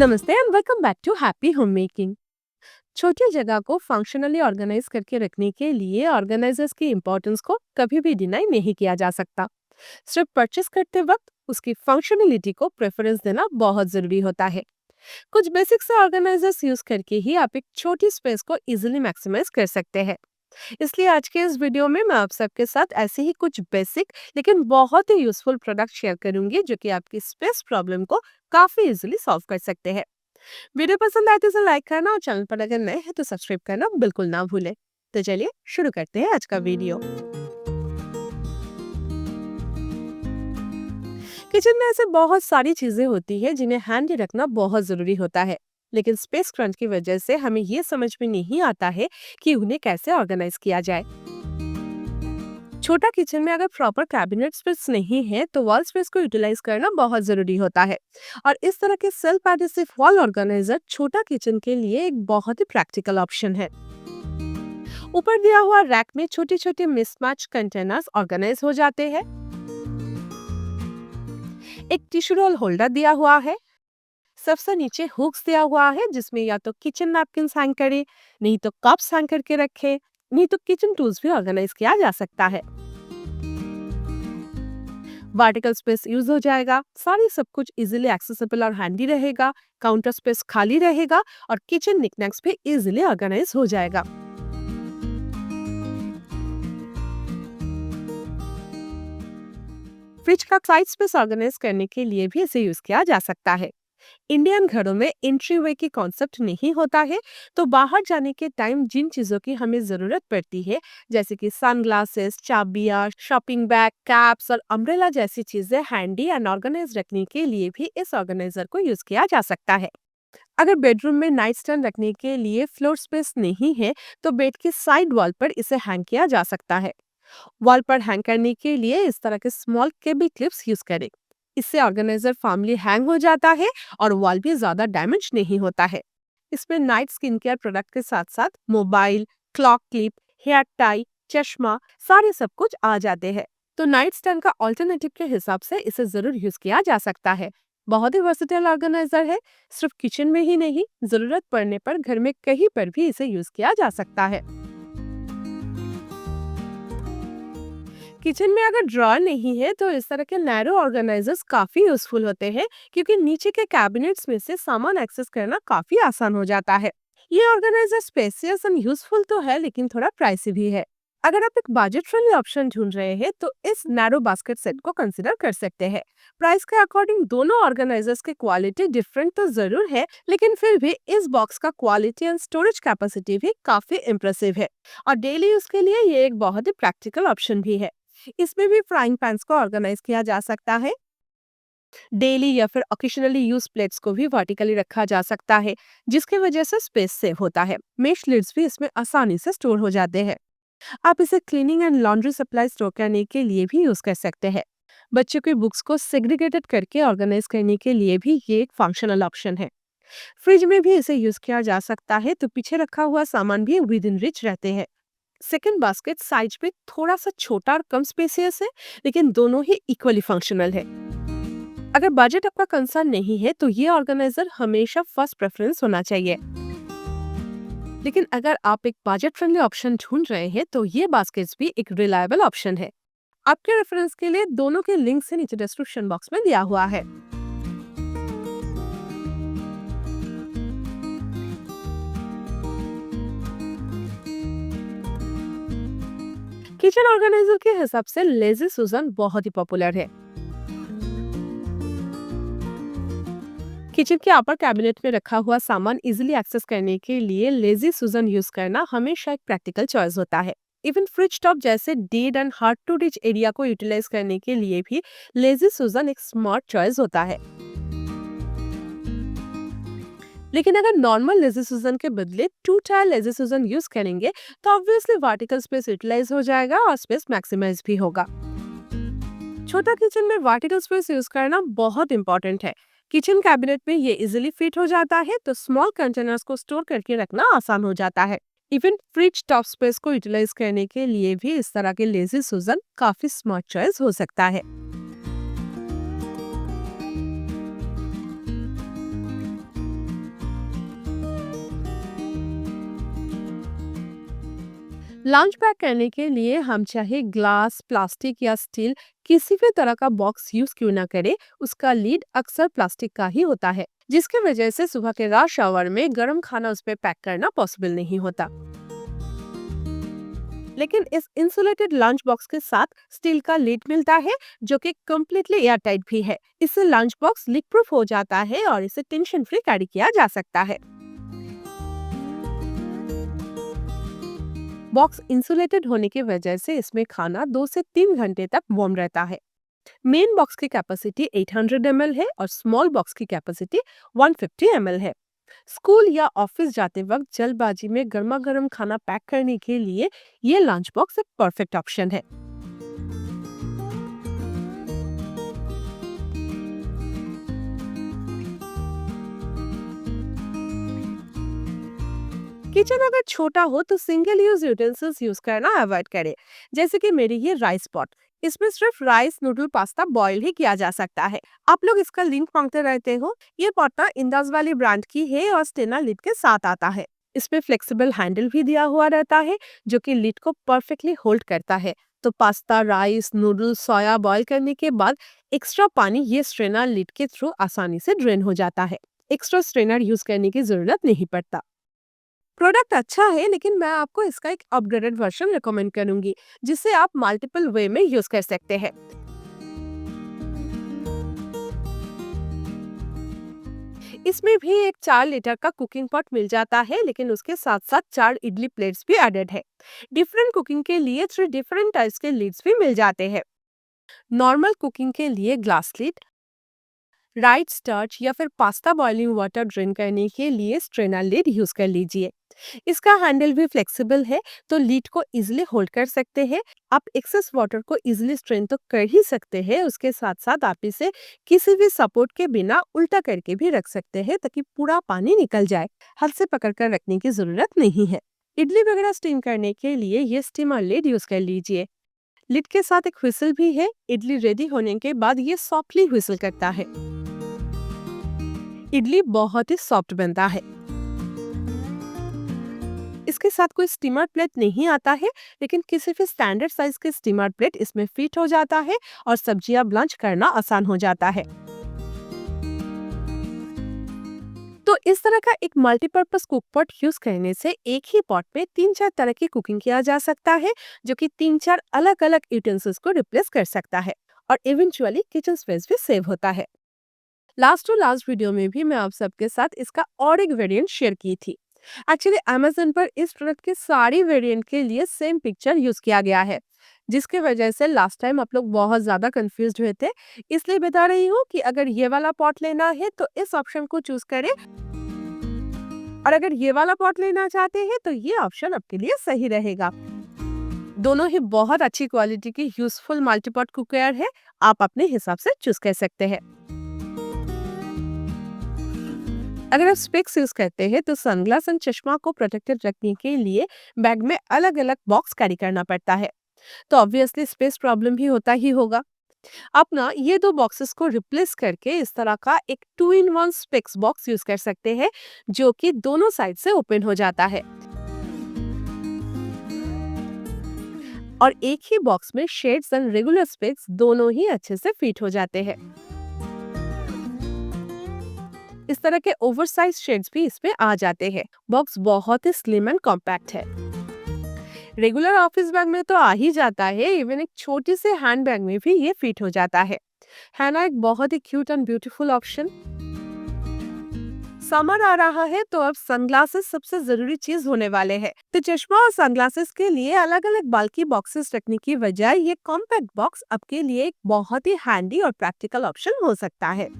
नमस्ते and welcome back to Happy Home Making. छोटी जगह को फंक्शनली ऑर्गेनाइज करके रखने के लिए ऑर्गेनाइजर्स की इम्पोर्टेंस को कभी भी डिनाई नहीं किया जा सकता। सिर्फ परचेस करते वक्त उसकी फंक्शनलिटी को प्रेफरेंस देना बहुत जरूरी होता है। कुछ बेसिक से ऑर्गेनाइजर्स यूज करके ही आप एक छोटी स्पेस को इजीली मैक्सिमाइज कर सकते हैं। इसलिए आज के इस वीडियो में मैं आप सबके साथ ऐसे ही कुछ बेसिक लेकिन बहुत ही यूजफुल प्रोडक्ट शेयर करूंगी जो कि आपकी स्पेस प्रॉब्लम को काफी इजीली सॉल्व कर सकते हैं। वीडियो पसंद आए तो इसे लाइक करना और चैनल पर अगर नए हैं तो सब्सक्राइब करना बिल्कुल ना भूलें। तो चलिए शुरू करते हैं आज का वीडियो। किचन में ऐसे बहुत सारी चीजें होती है जिन्हें हैंडी रखना बहुत जरूरी होता है, लेकिन स्पेस क्रंच की वजह से हमें ये समझ में नहीं आता है कि उन्हें कैसे ऑर्गेनाइज किया जाए। छोटा किचन में अगर प्रॉपर कैबिनेट स्पेस नहीं है तो वॉल स्पेस को यूटिलाइज करना बहुत जरूरी होता है। और इस तरह के सेल्फ एडहेसिव वॉल ऑर्गेनाइजर छोटा किचन के लिए एक बहुत ही प्रैक्टिकल ऑप्शन है। ऊपर दिया हुआ रैक में छोटे छोटे मिसमैच कंटेनर्स ऑर्गेनाइज हो जाते हैं। एक टिश्यू रोल होल्डर दिया हुआ है। सबसे नीचे हुक्स दिया हुआ है जिसमें या तो किचन नैपकिन हैंग करे, नहीं तो कप्स हैंग करके रखे, नहीं तो किचन टूल्स भी ऑर्गेनाइज किया जा सकता है। वर्टिकल स्पेस यूज हो जाएगा, सारी सब कुछ इजीली एक्सेसिबल और हैंडी रहेगा, काउंटर स्पेस खाली रहेगा और किचन निकनैक्स भी इजीली ऑर्गेनाइज हो जाएगा। फ्रिज का साइड स्पेस ऑर्गेनाइज करने के लिए भी इसे यूज किया जा सकता है। इंडियन घरों में एंट्री वे की कॉन्सेप्ट नहीं होता है, तो बाहर जाने के टाइम जिन चीजों की हमें जरूरत पड़ती है, जैसे कि सनग्लासेस, चाबियां, शॉपिंग बैग, कैप्स और अम्ब्रेला जैसी चीजें हैंडी एंड ऑर्गेनाइज रखने के लिए भी इस ऑर्गेनाइजर को यूज किया जा सकता है। अगर बेडरूम में नाइट स्टैंड रखने के लिए फ्लोर स्पेस नहीं है, तो बेड के साइड वॉल पर इसे हैंग किया जा सकता है। वॉल पर हैंग करने के लिए इस तरह के स्मॉल केबल क्लिप्स यूज करें। इससे ऑर्गेनाइजर फैमिली हैंग हो जाता है और वॉल भी ज्यादा डैमेज नहीं होता है। इसमें नाइट स्किन केयर प्रोडक्ट के साथ साथ mobile, clock clip, hair tie, चश्मा, सारे सब कुछ आ जाते हैं। तो नाइट स्टैंड का ऑल्टरनेटिव के हिसाब से इसे जरूर यूज किया जा सकता है। बहुत ही वर्सेटाइल ऑर्गेनाइजर है, सिर्फ किचन में ही नहीं, जरूरत पड़ने पर घर में कहीं पर भी इसे यूज किया जा सकता है। किचन में अगर ड्रॉअर नहीं है तो इस तरह के नैरो ऑर्गेनाइजर्स काफी यूजफुल होते हैं, क्योंकि नीचे के कैबिनेट्स में से सामान एक्सेस करना काफी आसान हो जाता है। ये ऑर्गेनाइजर स्पेसियस एंड यूजफुल तो है, लेकिन थोड़ा प्राइसी भी है। अगर आप एक बजट फ्रेंडली ऑप्शन ढूंढ रहे हैं तो इस नैरो बास्केट सेट को कंसिडर कर सकते हैं। प्राइस के अकॉर्डिंग दोनों ऑर्गेनाइजर्स की क्वालिटी डिफरेंट तो जरूर है, लेकिन फिर भी इस बॉक्स का क्वालिटी एंड स्टोरेज कैपेसिटी भी काफी इम्प्रेसिव है। और डेली यूज के लिए ये एक बहुत ही प्रैक्टिकल ऑप्शन भी है। इसमें भी फ्राइंग पैन्स को ऑर्गेनाइज किया जा सकता है। डेली या फिर ओकेशनली यूज प्लेट्स को भी वर्टिकली रखा जा सकता है, जिसकी वजह से स्पेस सेव होता है। मेश लिड्स भी इसमें आसानी से स्टोर हो जाते हैं। आप इसे cleaning and laundry supply store करने के लिए भी यूज कर सकते हैं। बच्चों की बुक्स को सेग्रीगेटेड करके ऑर्गेनाइज करने के लिए भी ये एक फंक्शनल ऑप्शन है। फ्रिज में भी इसे यूज किया जा सकता है, तो पीछे रखा हुआ सामान भी विद इन रिच रहते हैं। सेकंड बास्केट साइज में थोड़ा सा छोटा और कम स्पेसियस है, लेकिन दोनों ही इक्वली फंक्शनल है। अगर बजट आपका कंसर्न नहीं है तो ये ऑर्गेनाइजर हमेशा फर्स्ट प्रेफरेंस होना चाहिए। लेकिन अगर आप एक बजट फ्रेंडली ऑप्शन ढूंढ रहे हैं तो ये बास्केट्स भी एक रिलायबल ऑप्शन है। आपके रेफरेंस के लिए दोनों के लिंक से नीचे डिस्क्रिप्शन बॉक्स में दिया हुआ है। किचन ऑर्गेनाइजर के हिसाब से लेजी सुजन बहुत ही पॉपुलर है। किचन के अपर कैबिनेट में रखा हुआ सामान इजीली एक्सेस करने के लिए लेजी सुजन यूज करना हमेशा एक प्रैक्टिकल चॉइस होता है। इवन फ्रिज टॉप जैसे dead and hard to reach area को यूटिलाइज करने के लिए भी लेजी सुजन एक स्मार्ट चॉइस होता है। लेकिन अगर नॉर्मल लेजी सुजन के बदले two tier lazy Susan use करेंगे तो ऑब्वियसली वर्टिकल स्पेस यूटिलाइज हो जाएगा और स्पेस मैक्सिमाइज भी होगा। छोटा किचन में वर्टिकल स्पेस यूज करना बहुत इंपॉर्टेंट है। किचन कैबिनेट में ये इजीली फिट हो जाता है, तो स्मॉल कंटेनर्स को स्टोर करके रखना आसान हो जाता है। इवन फ्रिज टॉप स्पेस को यूटिलाइज करने के लिए भी इस तरह के लेजी सुजन काफी स्मार्ट चॉइस हो सकता है। लंच पैक करने के लिए हम चाहे ग्लास, प्लास्टिक या स्टील किसी भी तरह का बॉक्स यूज क्यों ना करें, उसका लीड अक्सर प्लास्टिक का ही होता है, जिसकी वजह से सुबह के रश आवर में गर्म खाना उस पे पैक करना पॉसिबल नहीं होता। लेकिन इस इंसुलेटेड लंच बॉक्स के साथ स्टील का लीड मिलता है, जो कि कम्प्लीटली एयर टाइट भी है। इससे लंच बॉक्स लीक प्रूफ हो जाता है और इसे टेंशन फ्री कैरी किया जा सकता है। बॉक्स इंसुलेटेड होने की वजह से इसमें खाना 2 से 3 घंटे तक वार्म रहता है। मेन बॉक्स की कैपेसिटी 800 ml है और स्मॉल बॉक्स की कैपेसिटी 150 ml है। स्कूल या ऑफिस जाते वक्त जल्दबाजी में गर्मा गर्म खाना पैक करने के लिए ये लंच बॉक्स एक परफेक्ट ऑप्शन है। किचन अगर छोटा हो तो सिंगल यूज यूटेंसिल्स यूज करना अवॉइड करें, जैसे कि मेरी ये राइस पॉट। इसमें सिर्फ राइस, नूडल, पास्ता बॉईल ही किया जा सकता है। आप लोग इसका लिंक मांगते रहते हो। ये पॉट ना इंदाज वाली ब्रांड की है और स्टेनर लिड के साथ आता है। इसमें फ्लेक्सिबल हैंडल भी दिया हुआ रहता है, जो कि लिड को परफेक्टली होल्ड करता है। तो पास्ता, राइस, नूडल, सोया बॉईल करने के बाद एक्स्ट्रा पानी ये स्ट्रेनर लिड के थ्रू आसानी से ड्रेन हो जाता है। एक्स्ट्रा स्ट्रेनर यूज करने की जरूरत नहीं पड़ता। प्रोडक्ट अच्छा है, लेकिन मैं आपको इसका एक अपग्रेडेड वर्जन रिकमेंड करूंगी, जिसे आप मल्टीपल वे में यूज कर सकते हैं। इसमें भी एक 4 लीटर का कुकिंग पॉट मिल जाता है, लेकिन उसके साथ साथ 4 इडली प्लेट्स भी एडेड है। डिफरेंट कुकिंग के लिए 3 डिफरेंट टाइप्स के लीड्स भी मिल जाते हैं। नॉर्मल कुकिंग के लिए ग्लास लीड, राइट स्टार्च या फिर पास्ता बॉइलिंग वाटर ड्रेन करने के लिए स्ट्रेनर लीड यूज कर लीजिए। इसका हैंडल भी फ्लेक्सिबल है, तो लीड को इजिली होल्ड कर सकते हैं। आप एक्सेस वाटर को इजिली स्ट्रेन तो कर ही सकते हैं, उसके साथ साथ आप इसे किसी भी सपोर्ट के बिना उल्टा करके भी रख सकते हैं, ताकि पूरा पानी निकल जाए। हाथ से पकड़कर रखने की जरूरत नहीं है। इडली वगैरह स्टीम करने के लिए ये स्टीमर लीड यूज कर लीजिए। लिड के साथ एक व्हिसल भी है। इडली रेडी होने के बाद ये सॉफ्टली व्हिसल करता है। इडली बहुत ही सॉफ्ट बनता है। इसके साथ कोई स्टीमर प्लेट नहीं आता है, लेकिन किसी भी स्टैंडर्ड साइज के स्टीमर प्लेट इसमें फिट हो जाता है और सब्जियां ब्लंच करना आसान हो जाता है। तो इस तरह का एक मल्टीपर्पज कुक पॉट यूज करने से एक ही पॉट में 3-4 तरह की कुकिंग किया जा सकता है, जो कि 3-4 अलग अलग यूटेंसिल्स को रिप्लेस कर सकता है और इवेंचुअली किचन स्पेस भी सेव होता है। लास्ट टू लास्ट वीडियो में भी मैं आप सबके साथ इसका और एक वेरिएंट शेयर की थी। एक्चुअली अमेज़न पर इस प्रोडक्ट के सारी वेरिएंट के लिए सेम पिक्चर यूज किया गया है, जिसकी वजह से लास्ट टाइम आप लोग बहुत ज्यादा कंफ्यूज हुए थे। इसलिए बता रही हूँ कि अगर ये वाला पॉट लेना है तो इस ऑप्शन को चूज करें, और अगर ये वाला पॉट लेना चाहते हैं तो ये ऑप्शन आपके लिए सही रहेगा। दोनों ही बहुत अच्छी क्वालिटी की यूजफुल मल्टीपॉट कुकवेयर है। आप अपने हिसाब से चूज कर सकते हैं। अगर आप स्पेक्स यूज करते हैं तो सनग्लास एंड चश्मा को प्रोटेक्टेड रखने के लिए बैग में अलग अलग बॉक्स कैरी करना पड़ता है, तो ऑब्वियसली स्पेस प्रॉब्लम भी होता ही होगा। आप ना ये 2 बॉक्सेस को रिप्लेस करके इस तरह का एक 2-in-1 स्पेक्स बॉक्स यूज कर सकते हैं, जो कि दोनों साइड से ओपन हो जाता है और एक ही बॉक्स में शेड्स एंड रेगुलर स्पेक्स दोनों ही अच्छे से फिट हो जाते हैं। इस तरह के ओवरसाइज शेड्स भी इसमें आ जाते हैं। बॉक्स बहुत ही स्लिम एंड कॉम्पैक्ट है। रेगुलर ऑफिस बैग में तो आ ही जाता है, इवन एक छोटी से हैंड बैग में भी ये फिट हो जाता है ना एक बहुत ही cute and beautiful option. Summer आ रहा है तो अब सनग्लासेस सबसे जरूरी चीज होने वाले हैं। तो चश्मा और सनग्लासेस के लिए अलग अलग बल्कि बॉक्सेस रखने की बजाय ये कॉम्पैक्ट बॉक्स आपके लिए एक बहुत ही हैंडी और प्रैक्टिकल ऑप्शन हो सकता है।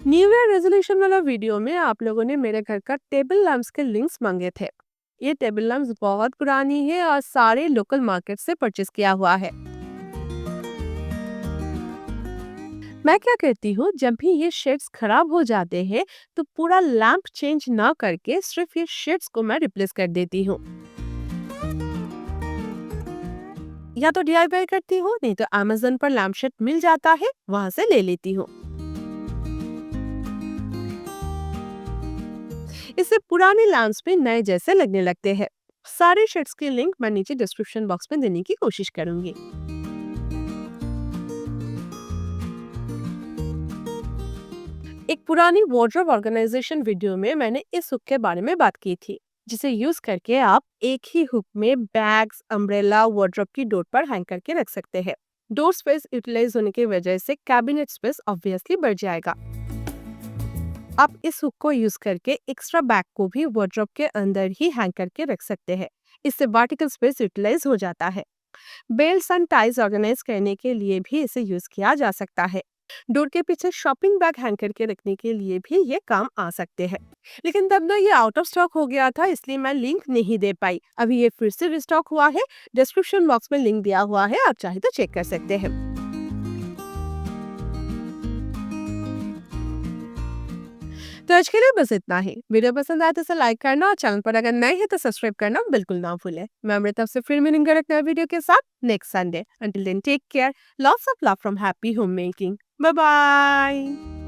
न्यू ईयर रेजोल्यूशन वाला वीडियो में आप लोगों ने मेरे घर का टेबल लैंप्स के लिंक्स मांगे थे। ये टेबल लैंप्स बहुत पुरानी है और सारे लोकल मार्केट से परचेज किया हुआ है। मैं क्या करती हूँ, जब भी ये शेड्स खराब हो जाते हैं तो पूरा लैंप चेंज ना करके सिर्फ ये शेड्स को मैं रिप्लेस कर देती हूँ। या तो DIY करती हूँ, नहीं तो अमेज़न पर लैंप शेड मिल जाता है, वहां से ले लेती हूँ। इससे पुराने लैंप्स भी नए जैसे लगने लगते हैं। सारे शेड्स के लिंक मैं नीचे डिस्क्रिप्शन बॉक्स में देने की कोशिश करूंगी। एक पुरानी वार्डरोब ऑर्गेनाइजेशन वीडियो में मैंने इस हुक के बारे में बात की थी, जिसे यूज करके आप एक ही हुक में बैग्स, अम्ब्रेला, वार्डरोब की डोर पर हैंग करके रख सकते हैं। डोर स्पेस यूटिलाइज होने की वजह से कैबिनेट स्पेस ऑब्वियसली बढ़ जाएगा। आप इस हुक को यूज करके एक्स्ट्रा बैग को भी वार्डरोब के अंदर ही हैंग करके रख सकते हैं। इससे वर्टिकल स्पेस यूटिलाइज हो जाता है। बेल्ट एंड टाइज ऑर्गेनाइज करने के लिए भी इसे यूज किया जा सकता है। डोर के पीछे शॉपिंग बैग हैंग करके रखने के लिए भी ये काम आ सकते हैं। लेकिन तब ना ये आउट ऑफ स्टॉक हो गया था, इसलिए मैं लिंक नहीं दे पाई। अभी ये फिर से रिस्टॉक हुआ है। डिस्क्रिप्शन बॉक्स में लिंक दिया हुआ है, आप चाहे तो चेक कर सकते हैं। तो आज के लिए बस इतना ही। वीडियो पसंद आए तो इसे लाइक करना और चैनल पर अगर नए हैं तो सब्सक्राइब करना बिल्कुल ना भूलें। मैं अमृत आपसे फिर मिलूंगा एक नए वीडियो के साथ next Sunday. Until then take care, lots of love from Happy Home Making. Bye bye.